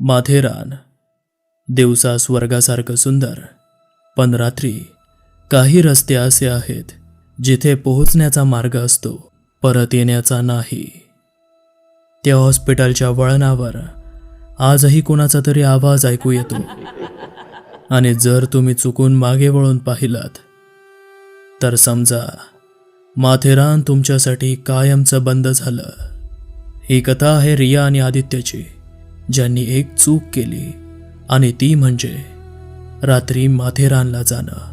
माथेरान दिवसा स्वर्गासारखं सुंदर, पण रात्री काही रस्ते असे आहेत जिथे पोहोचण्याचा मार्ग असतो, परत येण्याचा नाही. त्या हॉस्पिटलच्या वळणावर आजही कोणाचा तरी आवाज ऐकू येतो, आणि जर तुम्ही चुकून मागे वळून पाहिलात तर समजा माथेरान तुमच्यासाठी कायमचं बंद झालं. ही कथा आहे रिया आणि आदित्यची, ज्यांनी एक चूक केली, आणि ती म्हणजे रात्री माथेरानला जाणं.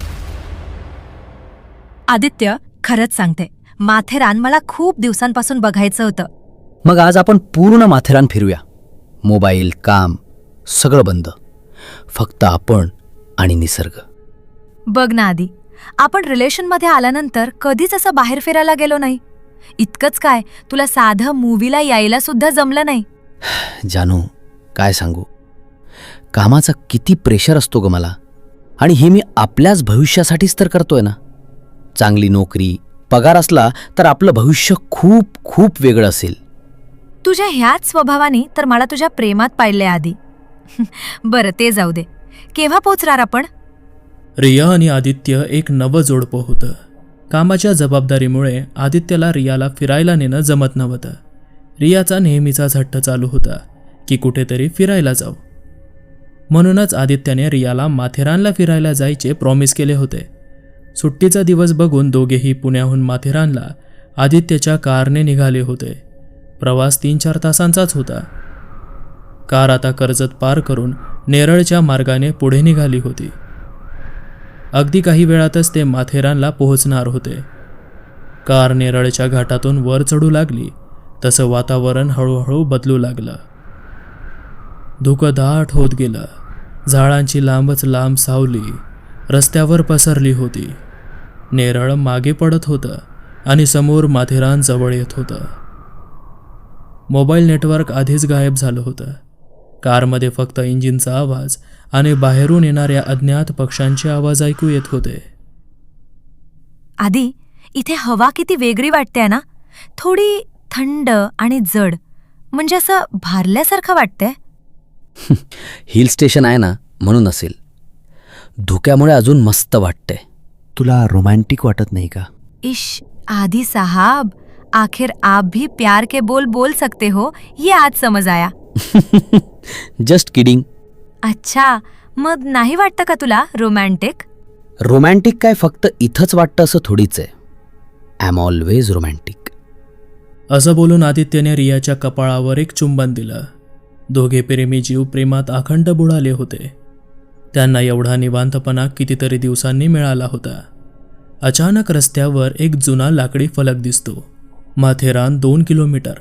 आदित्य, खरंच सांगते, माथेरान मला खूप दिवसांपासून बघायचं होतं. मग आज आपण पूर्ण माथेरान फिरूया. मोबाईल, काम सगळं बंद, फक्त आपण आणि निसर्ग. बघ ना आदी, आपण रिलेशनमध्ये आल्यानंतर कधीच असं बाहेर फिरायला गेलो नाही. इतकंच काय, तुला साधं मूवीला यायला सुद्धा जमलं नाही. जानू, काय सांगू, कामाचा किती प्रेशर असतो ग मला. आणि हे मी आपल्याच भविष्यासाठीच तर करतोय ना. चांगली नोकरी, पगार असला तर आपलं भविष्य खूप खूप वेगळं असेल. तुझ्या ह्याच स्वभावाने तर मला तुझ्या प्रेमात पाडले आधी. बरं, ते जाऊ दे. केव्हा पोचणार आपण? रिया आणि आदित्य एक नवं जोडपं होतं. कामाच्या जबाबदारीमुळे आदित्यला रियाला फिरायला नेणं जमत नव्हतं. रियाचा नेहमीचाच हट्ट चालू होता की कुठेतरी फिरायला जाऊ. म्हणूनच आदित्यने रियाला माथेरानला फिरायला जायचे प्रॉमिस केले होते. सुट्टीचा दिवस बघून दोघेही पुण्याहून माथेरानला आदित्यच्या कारने निघाले होते. प्रवास 3-4 तासांचाच होता. कार आता कर्जत पार करून नेरळच्या मार्गाने पुढे निघाली होती. अगदी काही वेळातच ते माथेरानला पोहोचणार होते. कार नेरळच्या घाटातून वर चढू लागली तसं वातावरण हळूहळू बदलू लागलं. धुकं दाट होत गेलं. झाडांची लांबच लांब सावली रस्त्यावर पसरली होती. नेरळ मागे पडत होतं आणि समोर माथेरान जवळ येत होतं. मोबाईल नेटवर्क आधीच गायब झालं होतं. कारमध्ये फक्त इंजिनचा आवाज आणि बाहेरून येणाऱ्या अज्ञात पक्ष्यांचे आवाज ऐकू येत होते. आदी, इथे हवा किती वेगळी वाटते ना. थोडी थंड आणि जड, म्हणजे असं भारल्यासारखं वाटतंय. हिल स्टेशन आहे ना, म्हणून असेल. धुक्यामुळे अजून मस्त वाटतंय. तुला रोमॅन्टिक वाटत नाही का? इश आदी साहब, आखिर आप भी प्यार के बोल बोल सकते हो, ये आज समझ आया. Just kidding. अच्छा, मग नाही वाटतं का तुला रोमॅन्टिक? रोमॅन्टिक काय फक्त इथंच वाटतं असं थोडीच आहे. I am always romantic. असं बोलून आदित्यने रियाच्या कपाळावर एक चुंबन दिलं. दोघे प्रेमी जीव प्रेमात अखंड बुडाले होते. त्यांना एवढा निवांतपणा कितीतरी दिवसांनी मिळाला होता. अचानक रस्त्यावर एक जुना लाकडी फलक दिसतो. माथेरान 2 किलोमीटर.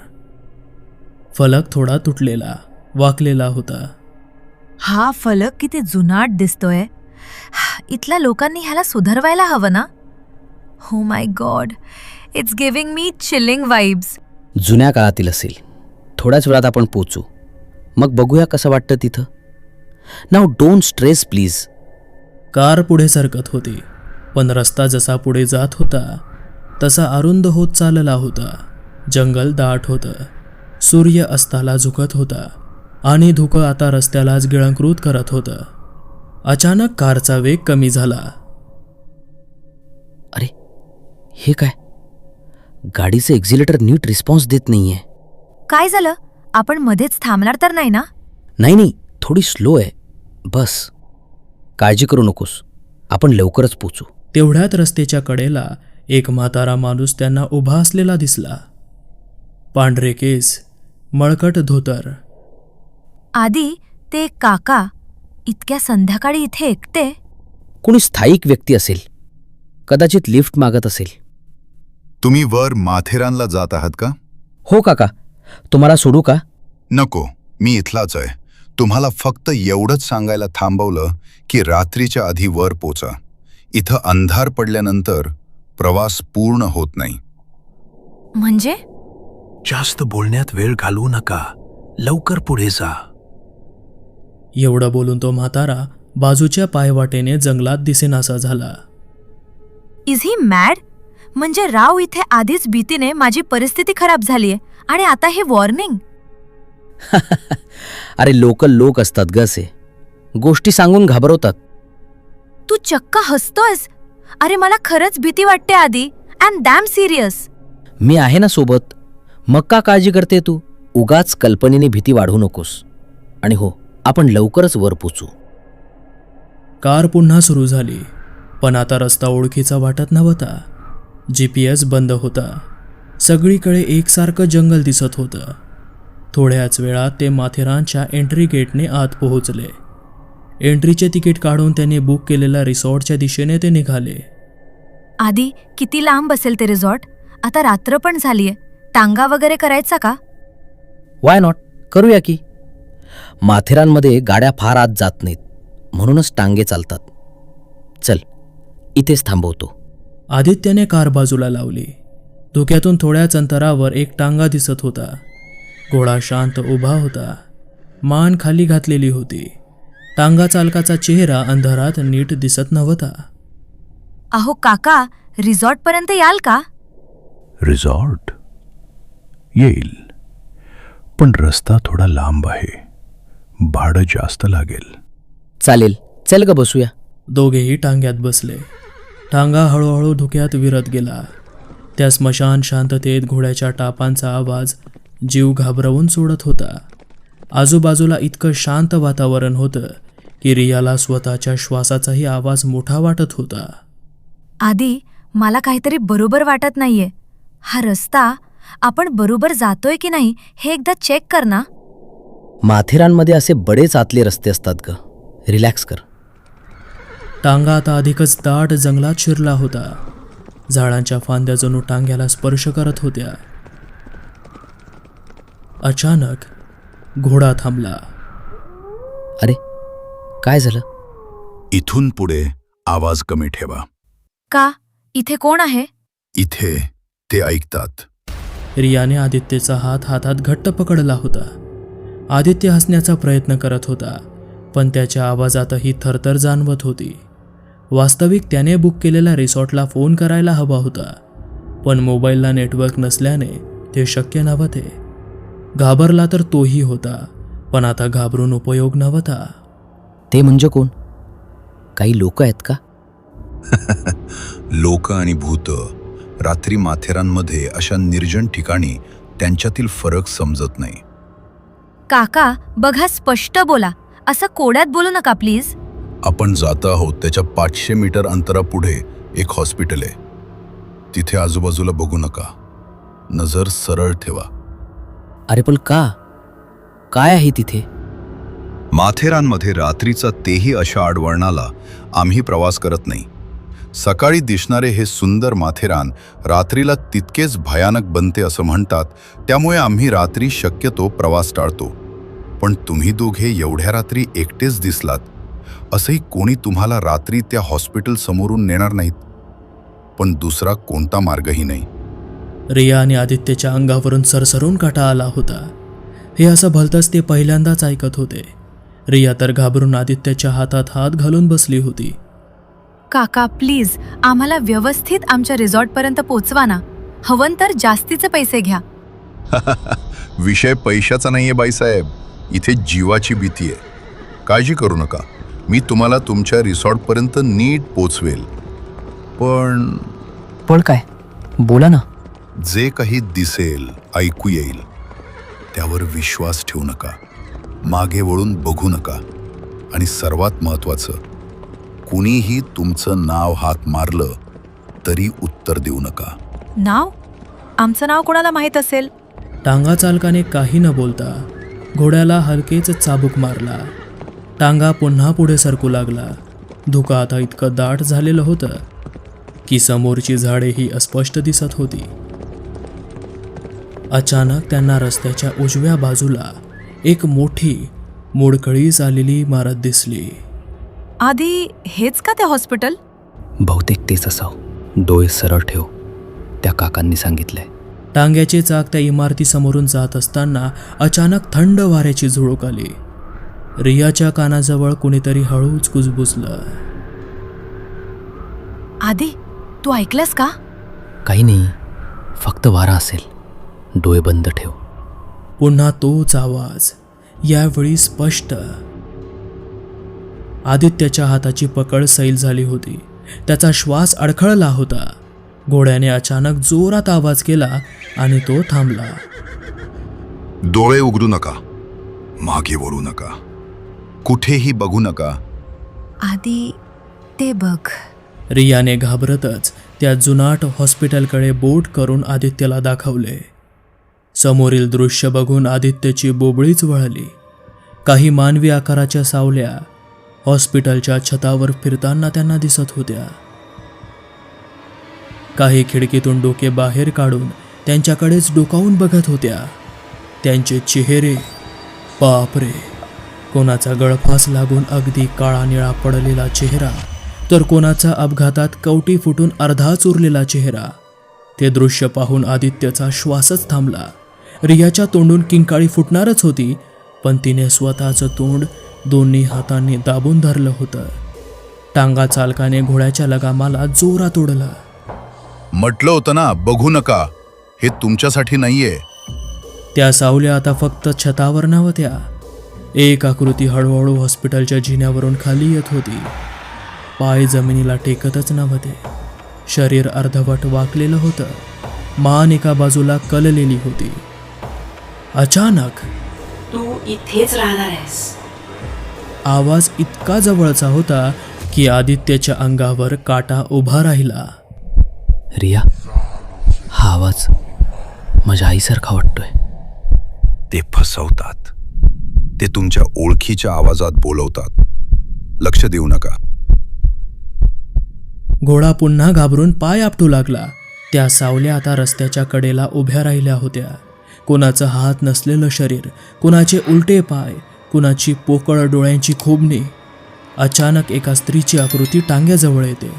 फलक थोडा तुटलेला, वाकलेला होता. हा फलक किती जुनाट दिसतोय. इथल्या लोकांनी ह्याला सुधारवायला हवं ना. हो my God, it's giving me chilling vibes. जुन्या काळातील असेल. थोड्याच वेळात आपण पोचू, मग बघूया कसं वाटतं तिथं. Now don't stress please. Car पुढे सरकत होती, पण रस्ता जसा पुढे जात होता तसा अरुंद होत चालला होता. जंगल दाट होतं. सूर्य अस्ताला झुकत होता आणि धुकं आता रस्त्यालाच गिळंकृत करत होतं. अचानक कारचा वेग कमी झाला. अरे, हे काय? गाडीचे एक्झिलेटर नीट रिस्पॉन्स देत नाहीये. काय झालं? आपण मध्येच थांबणार तर नाही ना? नाही, थोडी स्लो आहे बस. काळजी करू नकोस, आपण लवकरच पोचू. तेवढ्यात रस्त्याच्या कडेला एक म्हातारा माणूस त्यांना उभा असलेला दिसला. पांढरे केस, मळकट धोतर. आदी, ते काका इतक्या संध्याकाळी इथे एकटे? कोणी स्थायिक व्यक्ती असेल, कदाचित लिफ्ट मागत असेल. तुम्ही वर माथेरानला जात आहात का? हो काका, तुम्हाला सोडू का? नको, मी इथलाच आहे. तुम्हाला फक्त एवढंच सांगायला थांबवलं की रात्रीच्या आधी वर पोचा. इथं अंधार पडल्यानंतर प्रवास पूर्ण होत नाही. म्हणजे? जास्त बोलण्यात वेळ घालवू नका, लवकर पुढे जा. एवढं बोलून तो म्हातारा बाजूच्या पायवाटेने जंगलात दिसेनासा झाला. Is he mad? म्हणजे राव इथे आधीच भीतीने माझी परिस्थिती खराब झालीये आणि आता हे वॉर्निंग? अरे लोकल लोक असतात ग असे, गोष्टी सांगून घाबरवतात. तू चक्क हसतोयस. अरे मला खरंच भीती वाटते आधी. I am damn serious. मी आहे ना सोबत. मग का काळजी करते तू? उगाच कल्पनेने भीती वाढवू नकोस. आणि हो, आपण लवकरच वर पोचू. कार पुन्हा सुरू झाली, पण आता रस्ता ओळखीचा वाटत नव्हता. GPS बंद होता. सगळीकडे एकसारखं जंगल दिसत होतं. थोड्याच वेळात ते माथेरानच्या एंट्री गेटने आत पोहोचले. एंट्रीचे तिकीट काढून त्यांनी बुक केलेल्या रिसॉर्टच्या दिशेने ते निघाले. आधी किती लांब असेल ते रिसॉर्ट? आता रात्र पण झालीये. टांगा वगैरे करायचा का? वाय नॉट, करूया की. माथेरानमध्ये गाड्या फार आत जात नाहीत, म्हणूनच टांगे चालतात. चल, इथेच थांबवतो. आदित्यने कार बाजूला लावली. धुक्यातून थोड्याच अंतरावर एक टांगा दिसत होता. घोडा शांत उभा होता, मान खाली घातलेली होती. टांगा चालकाचा चेहरा अंधारात नीट दिसत नव्हता. अहो काका, रिसॉर्टपर्यंत याल का? रिसॉर्ट येईल, पण रस्ता थोडा लांब आहे. भाडं जास्त लागेल. चालेल, चल ग बसूया. दोघेही टांग्यात बसले. टांगा हळूहळू धुक्यात विरत गेला. त्या स्मशान शांततेत घोड्याच्या टापांचा आवाज जीव घाबरवून सोडत होता. आजूबाजूला इतकं शांत वातावरण होतं की रियाला स्वतःच्या श्वासाचाही आवाज मोठा वाटत होता. आधी मला काहीतरी बरोबर वाटत नाहीये. हा रस्ता आपण बरोबर जातोय की नाही हे एकदा चेक कर ना. माथेरानमध्ये असे बडेच आतले रस्ते असतात ग. रिलॅक्स कर. टांगा आता अधिकच दाट जंगलात शिरला होता. झाडांच्या फांद्या जणू टांग्याला स्पर्श करत होत्या. अचानक घोडा थांबला. अरे, काय झालं? इथून पुढे आवाज कमी ठेवा. का? इथे कोण आहे? इथे ते ऐकतात. रियाने आदित्यचा हात हातात घट्ट पकडला होता. आदित्य हसण्याचा प्रयत्न करत होता, पण त्याच्या आवाजातही थरथर जाणवत होती. वास्तविक त्याने बुक केलेल्या रिसॉर्टला फोन करायला हवा होता, पण मोबाईलला नेटवर्क नसल्याने ते शक्य नव्हते. घाबरला तर तोही होता, पण आता घाबरून उपयोग नव्हता. ते म्हणजे कोण? काही लोक आहेत का? लोक आणि भूत. रात्री माथेरानमध्ये अशा निर्जन ठिकाणी त्यांच्यातील फरक समजत नाही. काका बघा, स्पष्ट बोला. असं कोड्यात बोलू नका प्लीज. आपण जात आहोत त्याच्या 500 मीटर अंतरापुढे एक हॉस्पिटल आहे. तिथे आजूबाजूला बघू नका. नजर सरळ ठेवा. अरे पण का? काय आहे तिथे? माथेरानमध्ये रात्रीचा तेही अशा आडवळणाला आम्ही प्रवास करत नाही. सकाळी दिसणारे हे सुंदर माथेरान रात्रीला तितकेच भयानक बनते असं म्हणतात. त्यामुळे आम्ही रात्री शक्यतो प्रवास टाळतो. पण तुम्ही दोघे एवढ्या रात्री एकटेच दिसलात. असंही कोणी तुम्हाला रात्री त्या हॉस्पिटल समोरून नेणार नाहीत. पण दुसरा कोणता मार्गही नाही. रिया आणि आदित्यच्या अंगावरून सरसरून काटा आला होता. हे असं भलतंच ते पहिल्यांदाच ऐकत होते. रिया तर घाबरून आदित्यच्या हातात हात घालून बसली होती. काका प्लीज, आम्हाला व्यवस्थित आमच्या रिसॉर्टपर्यंत पोचवा ना. हवं तर जास्तीचे पैसे घ्या. विषय पैशाचा नाहीये बाईसाहेब, इथे जीवाची भीती आहे. काळजी करू नका, मी तुम्हाला तुमच्या रिसॉर्टपर्यंत नीट पोचवेल. पण काय? बोला ना. जे काही दिसेल, ऐकू येईल त्यावर विश्वास ठेवू नका. मागे वळून बघू नका. आणि सर्वात महत्त्वाचं, कुणीही तुमचं नाव हाक मारलं तरी उत्तर देऊ नका. नाव? आमचं नाव कोणाला माहीत असेल? टांगा चालकाने काही न बोलता घोड्याला हलकेच चाबूक मारला. टांगा पुन्हा पुढे सरकू लागला. धुकं आता इतकं दाट झालेलं होतं की समोरची झाडेही अस्पष्ट दिसत होती. अचानक त्यांना रस्त्याच्या उजव्या बाजूला एक मोठी मोडकळीस आलेली इमारत दिसली. आधी हेच का ते हॉस्पिटल? बहुतेक तेच असाव. डोळे सरळ ठेव, त्या काकांनी सांगितलंय. टांग्याचे चाक त्या इमारतीसमोरून जात असताना अचानक थंड वाऱ्याची झुळूक आली. रियाच्या कानाजवळ कुणीतरी हळूच कुजबुजलं. आधी तू ऐकलंस का? काही नाही, फक्त वारा असेल. डोळे बंद ठेव. पुन्हा तोच आवाज, यावेळी स्पष्ट. आदित्यच्या हाताची पकड सैल झाली होती. त्याचा श्वास अडखळला होता. घोड्याने अचानक जोरात आवाज केला आणि तो थांबला. डोळे उघडू नका, मागे वळू नका, कुठेही बघू नका. आधी ते बघ. रियाने घाबरतच त्या जुनाट हॉस्पिटलकडे बोट करून आदित्यला दाखवले. समोरील दृश्य बघून आदित्यची बोबळीच वळली. काही मानवी आकाराच्या सावल्या हॉस्पिटलच्या छतावर फिरताना त्यांना दिसत होत्या. काही खिडकीतून डोके बाहेर काढून त्यांच्याकडेच डोकावून बघत होत्या. त्यांचे चेहरे, बापरे, कोणाचा गळफास लागून अगदी काळा निळा पडलेला चेहरा, तर कोणाचा अपघातात कवटी फुटून अर्धाच उरलेला चेहरा. ते दृश्य पाहून आदित्यचा श्वासच थांबला. रियाच्या तोंडून किंकाळी फुटणारच होती, पण तिने स्वतःचं तोंड दोन्ही हातांनी दाबून धरलं होतं. टांगा चालकाने घोड्याच्या लगामाला जोरात ओढला. म्हटलं होतं ना, बघू नका, हे तुमच्यासाठी नाहीये. त्या सावल्या आता फक्त छतावर नव्हत्या. एक आकृती हळूहळू हॉस्पिटलच्या जिन्यावरून खाली येत होती. पाय जमिनीला टेकतच नव्हते. शरीर अर्धवट वाकलेलं होतं. मान एका बाजूला कललेली होती. अचानक तू इथेच राहणार आहेस. आवाज इतका जवळचा होता की आदित्यच्या अंगावर काटा उभा राहिला. रिया, हा आवाज माझ्या आईसारखा वाटतोय. ते फसवतात. ते तुमच्या ओळखीच्या आवाजात बोलवतात. लक्ष देऊ नका. घोडा पुन्हा घाबरून पाय आपटू लागला. त्या सावल्या आता रस्त्याच्या कडेला उभ्या राहिल्या होत्या. कोणाचं हात नसलेलं शरीर, कुणाचे उलटे पाय, कुणाची पोकळ डोळ्यांची खोबणी. अचानक एका स्त्रीची आकृती टांग्याजवळ येते.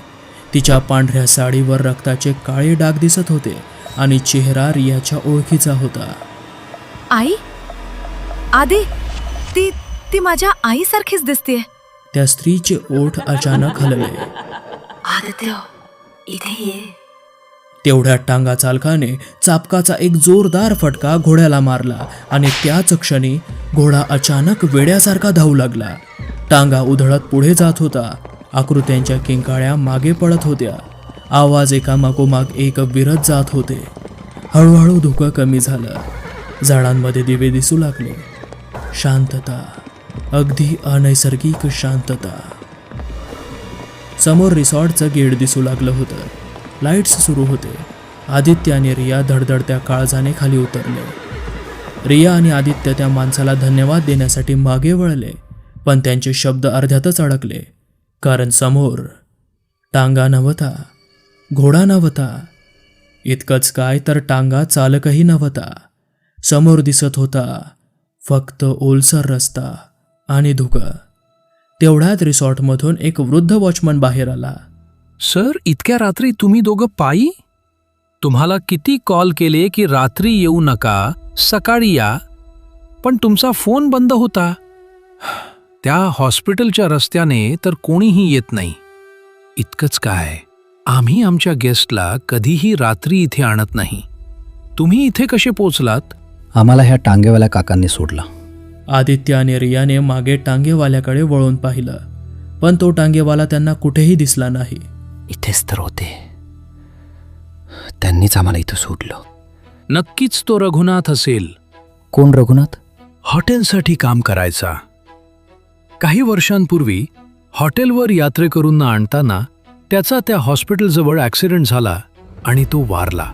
तिच्या पांढऱ्या साडीवर रक्ताचे काळे डाग दिसत होते आणि चेहरा रियाच्या ओळखीचा होता. आई? आधी ती ती माझ्या आईसारखीच दिसतेय. त्या स्त्रीचे ओठ अचानक हलले. आदित्य, इथे ये. तेवढ्या टांगा चालकाने चापकाचा एक जोरदार फटका घोड्याला मारला आणि त्याच क्षणी घोडा अचानक वेड्यासारखा धावू लागला. टांगा उधळत पुढे जात होता. आकृत्यांच्या किंकाळ्या मागे पडत होत्या. आवाज एकामागोमाग एक विरत जात होते. हळूहळू धुकं कमी झालं. झाडांमध्ये दिवे दिसू लागले. शांतता, अगदी अनैसर्गिक शांतता. समोर रिसॉर्टचं गेट दिसू लागलं होतं. लाईट्स सुरू होते. आदित्य आणि रिया धडधडत्या काळजाने खाली उतरले. रिया आणि आदित्य त्या माणसाला धन्यवाद देण्यासाठी मागे वळले, पण त्यांचे शब्द अर्ध्यातच अडकले. कारण समोर टांगा नव्हता, घोडा नव्हता. इतकंच काय तर टांगा चालकही नव्हता. समोर दिसत होता फक्त ओलसर रस्ता आणि धुकं. तेवढ्यात रिसॉर्टमधून एक वृद्ध वॉचमन बाहेर आला. सर, इतक्या रात्री तुम्ही दोघं पायी? तुम्हाला किती कॉल केले की रात्री येऊ नका, सकाळी या, पण तुमचा फोन बंद होता. त्या हॉस्पिटलच्या रस्त्याने तर कोणीही येत नाही. इतकंच काय, आम्ही आमच्या गेस्टला कधीही रात्री इथे आणत नाही. तुम्ही इथे कसे पोचलात? आम्हाला ह्या टांगेवाल्या काकांनी सोडलं. आदित्य आणि रियाने मागे टांगेवाल्याकडे वळून पाहिलं, पण तो टांगेवाला त्यांना कुठेही दिसला नाही. इथेच तर होते. त्यांनीच आम्हाला इथं सोडलं. नक्कीच तो रघुनाथ असेल. कोण रघुनाथ? हॉटेलसाठी काम करायचा. काही वर्षांपूर्वी हॉटेलवर यात्रेकरूंना आणताना त्याचा त्या हॉस्पिटलजवळ ॲक्सिडेंट झाला आणि तो वारला.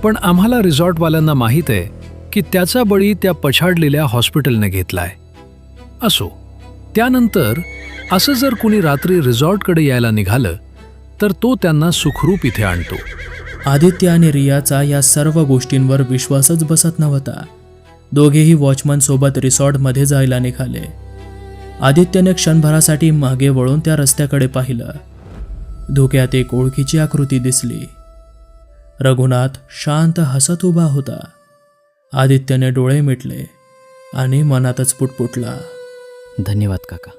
पण आम्हाला रिसॉर्टवाल्यांना माहीत आहे की त्याचा बळी त्या पछाडलेल्या हॉस्पिटलने घेतलाय. असो, त्यानंतर असं जर कुणी रात्री रिसॉर्टकडे यायला निघालं तर तो त्यांना सुखरूप इथे आणतो. आदित्य आणि रियाचा या सर्व गोष्टींवर विश्वासच बसत नव्हता. दोघेही वॉचमन सोबत रिसॉर्टमध्ये जायला निघाले. आदित्यने क्षणभरासाठी मागे वळून त्या रस्त्याकडे पाहिलं. धुक्यात एक ओळखीची आकृती दिसली. रघुनाथ शांत हसत उभा होता. आदित्यने डोळे मिटले आणि मनातच पुटपुटला, धन्यवाद काका.